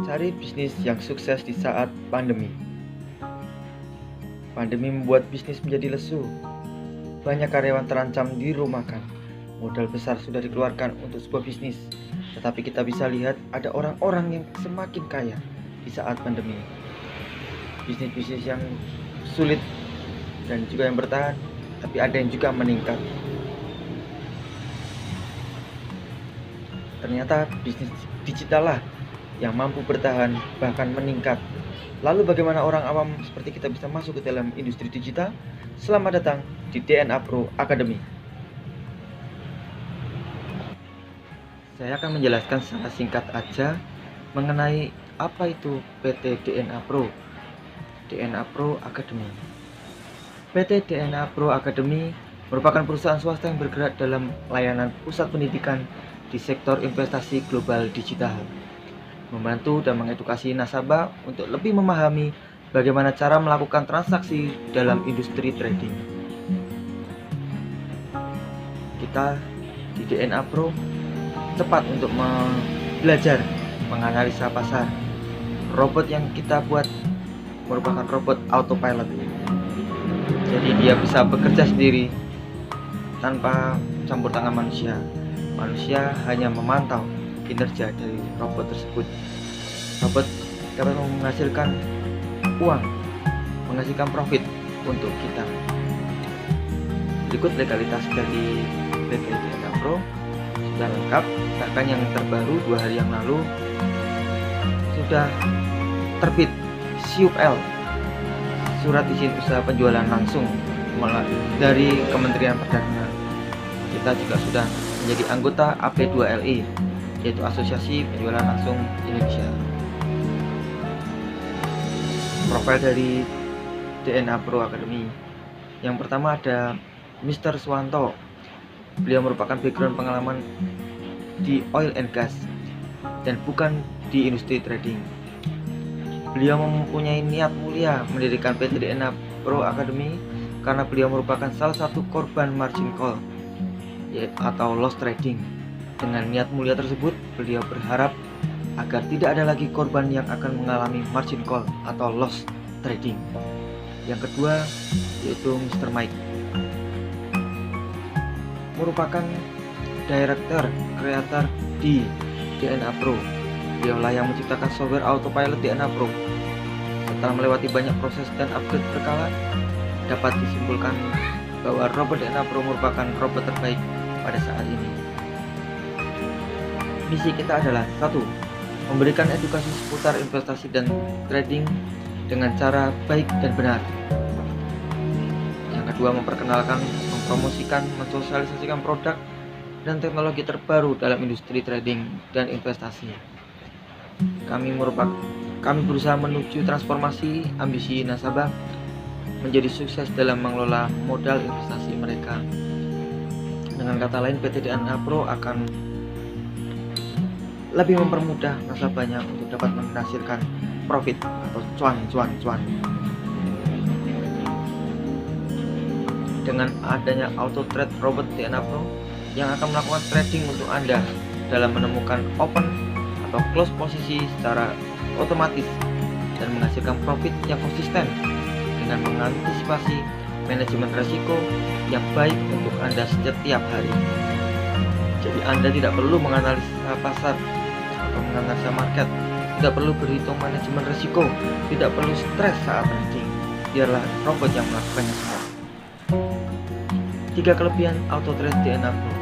Cari bisnis yang sukses di saat pandemi. Pandemi membuat bisnis menjadi lesu. Banyak karyawan terancam dirumahkan. Modal besar sudah dikeluarkan untuk sebuah bisnis. Tetapi kita bisa lihat ada orang-orang yang semakin kaya di saat pandemi. Bisnis-bisnis yang sulit dan juga yang bertahan, tapi ada yang juga meningkat. Ternyata bisnis digital lah yang mampu bertahan bahkan meningkat. Lalu bagaimana orang awam seperti kita bisa masuk ke dalam industri digital? Selamat datang di DNA Pro Academy. Saya akan menjelaskan secara singkat aja mengenai apa itu PT DNA Pro. DNA Pro Academy. PT DNA Pro Academy merupakan perusahaan swasta yang bergerak dalam layanan pusat pendidikan di sektor investasi global digital, membantu dan mengedukasi nasabah untuk lebih memahami bagaimana cara melakukan transaksi dalam industri trading. Kita di DNA Pro cepat untuk belajar menganalisa pasar. Robot yang kita buat merupakan robot autopilot, jadi dia bisa bekerja sendiri tanpa campur tangan manusia. Manusia hanya memantau kinerja dari robot tersebut. Robot dapat menghasilkan uang, menghasilkan profit untuk kita. Berikut legalitas dari PT DNA Pro sudah lengkap, bahkan yang terbaru 2 hari yang lalu sudah terbit SIUP-L, surat izin usaha penjualan langsung dari Kementerian Perdagangan. Kita juga sudah menjadi anggota AP2LI, yaitu Asosiasi Penjualan Langsung Indonesia. Profil dari DNA Pro Academy. Yang pertama ada Mr. Swanto. Beliau merupakan background pengalaman di oil and gas dan bukan di industri trading. Beliau mempunyai niat mulia mendirikan PT DNA Pro Academy karena beliau merupakan salah satu korban margin call atau loss trading. Dengan niat mulia tersebut, beliau berharap agar tidak ada lagi korban yang akan mengalami margin call atau loss trading. Yang kedua yaitu Mr. Mike, merupakan director kreator di DNA Pro. Dialah yang menciptakan software autopilot DNA Pro. Setelah melewati banyak proses dan upgrade berkala, dapat disimpulkan bahwa robot DNA Pro merupakan robot terbaik pada saat ini. Misi kita adalah 1. Memberikan edukasi seputar investasi dan trading dengan cara baik dan benar. Yang kedua, memperkenalkan, mempromosikan, mensosialisasikan produk dan teknologi terbaru dalam industri trading dan investasi. Kami berusaha menuju transformasi ambisi nasabah menjadi sukses dalam mengelola modal investasi mereka. Dengan kata lain, PT DNA Pro akan lebih mempermudah nasabahnya untuk dapat menghasilkan profit atau cuan. Dengan adanya auto trade robot DNA Pro yang akan melakukan trading untuk Anda dalam menemukan open atau close posisi secara otomatis dan menghasilkan profit yang konsisten dengan mengantisipasi manajemen risiko yang baik untuk Anda setiap hari. Jadi Anda tidak perlu menganalisa pasar atau menganalisa market, tidak perlu berhitung manajemen risiko, tidak perlu stres saat trading. Biarlah robot yang melakukannya semua. 3 kelebihan auto trade DNA Pro: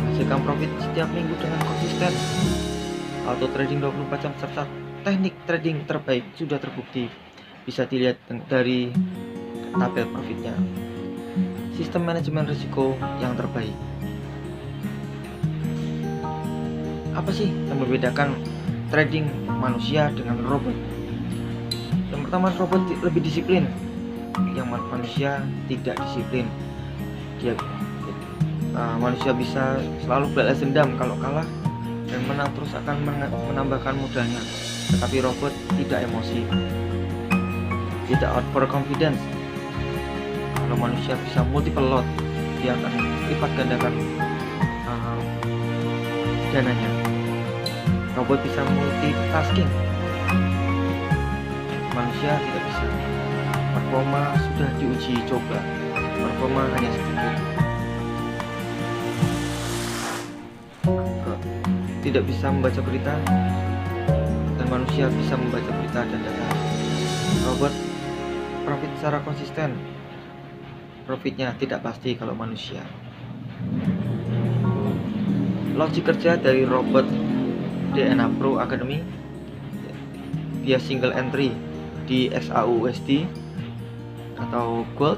menghasilkan profit setiap minggu dengan konsisten, auto trading 24 jam, serta teknik trading terbaik sudah terbukti. Bisa dilihat dari tabel profitnya. Sistem manajemen risiko yang terbaik. Apa sih yang membedakan trading manusia dengan robot? Yang pertama, robot lebih disiplin, yang manusia tidak disiplin. Manusia bisa selalu balas dendam kalau kalah dan menang terus akan menambahkan modalnya, tetapi robot tidak emosi, tidak overconfidence. Kalau manusia bisa multiple lot, dia akan lipat gandakan dananya. Robot bisa multitasking, manusia tidak bisa. Performa sudah diuji coba, performa hanya sedikit. Tidak bisa membaca berita, dan manusia bisa membaca berita dan data. Robot profit secara konsisten, profitnya tidak pasti kalau manusia. Logik kerja dari robot DNA Pro Academy via single entry di SAUSD atau Gold.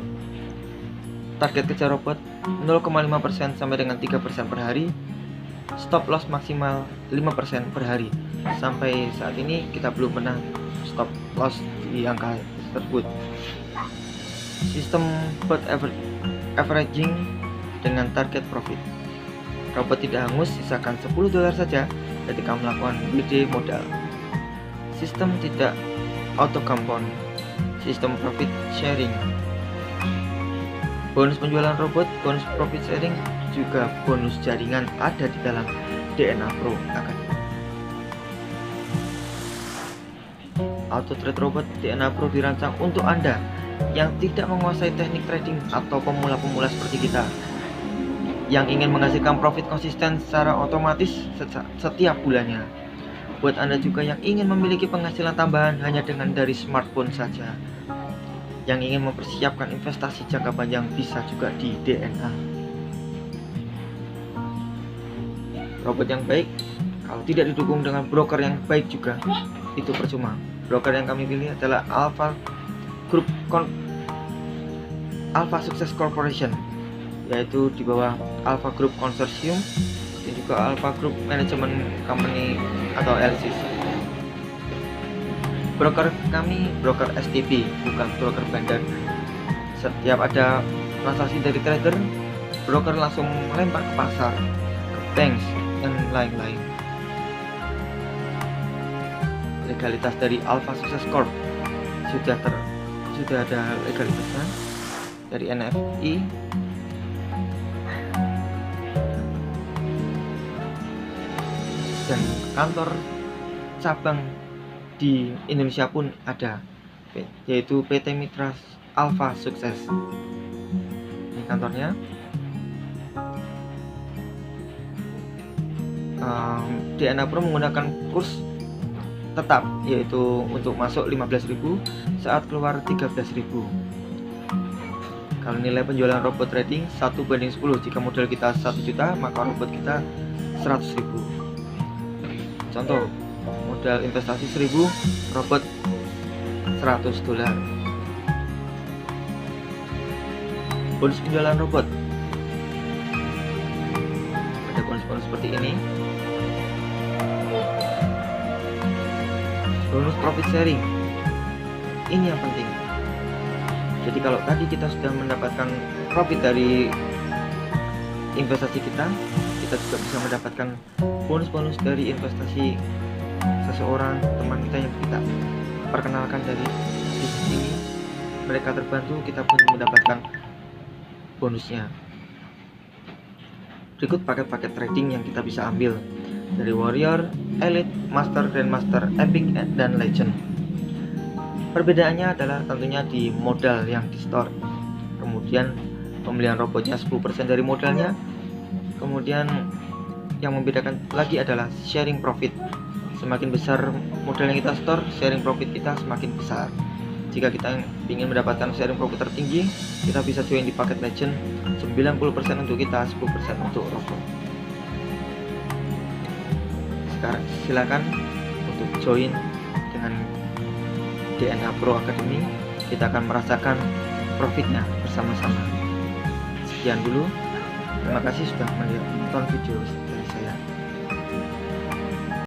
Target kerja robot 0,5% sampai dengan 3% per hari. Stop loss maksimal 5% per hari. Sampai saat ini kita belum pernah stop loss di angka tersebut. Sistem bot averaging dengan target profit. Robot tidak hangus, sisakan $10 saja ketika melakukan gede modal. Sistem tidak auto compound. Sistem profit sharing. Bonus penjualan robot, bonus profit sharing, juga bonus jaringan ada di dalam DNA Pro Academy. Auto trade robot DNA Pro dirancang untuk Anda yang tidak menguasai teknik trading atau pemula-pemula seperti kita, yang ingin menghasilkan profit konsisten secara otomatis setiap bulannya. Buat Anda juga yang ingin memiliki penghasilan tambahan hanya dengan dari smartphone saja, yang ingin mempersiapkan investasi jangka panjang, bisa juga di DNA. Robot yang baik, kalau tidak didukung dengan broker yang baik juga, itu percuma. Broker yang kami pilih adalah Alpha Success Corporation, yaitu di bawah Alpha Group Consortium dan juga Alpha Group Management Company atau LCC. Broker kami broker STP, bukan broker bandar. Setiap ada transaksi dari trader, broker langsung melempar ke pasar, ke bank, dan lain-lain. Legalitas dari Alpha Success Corp sudah ada legalitasnya dari NFI. Dan kantor cabang di Indonesia pun ada, yaitu PT Mitra Alpha Sukses. Ini kantornya. DNA Pro menggunakan kurs tetap, yaitu untuk masuk 15.000, saat keluar 13.000. Kalau nilai penjualan robot trading 1:10, jika modal kita 1 juta, maka robot kita 100.000. Contoh, modal investasi 1.000, robot $100. Bonus penjualan robot, ada bonus-bonus seperti ini. Bonus profit sharing, ini yang penting. Jadi kalau tadi kita sudah mendapatkan profit dari investasi kita juga bisa mendapatkan bonus-bonus dari investasi seseorang, teman kita yang kita perkenalkan dari bisnis ini. Mereka terbantu, kita pun mendapatkan bonusnya. Berikut paket-paket trading yang kita bisa ambil dari Warrior, Elite, Master, Grandmaster, Epic, dan Legend. Perbedaannya adalah tentunya di modal yang di store. Kemudian pembelian robotnya 10% dari modalnya. Kemudian yang membedakan lagi adalah sharing profit. Semakin besar modal yang kita store, sharing profit kita semakin besar. Jika kita ingin mendapatkan sharing profit tertinggi, kita bisa join di paket Legend, 90% untuk kita, 10% untuk robot. Sekarang silakan untuk join dengan DNA Pro Academy. Kita akan merasakan profitnya bersama-sama. Sekian dulu. Terima kasih sudah menonton video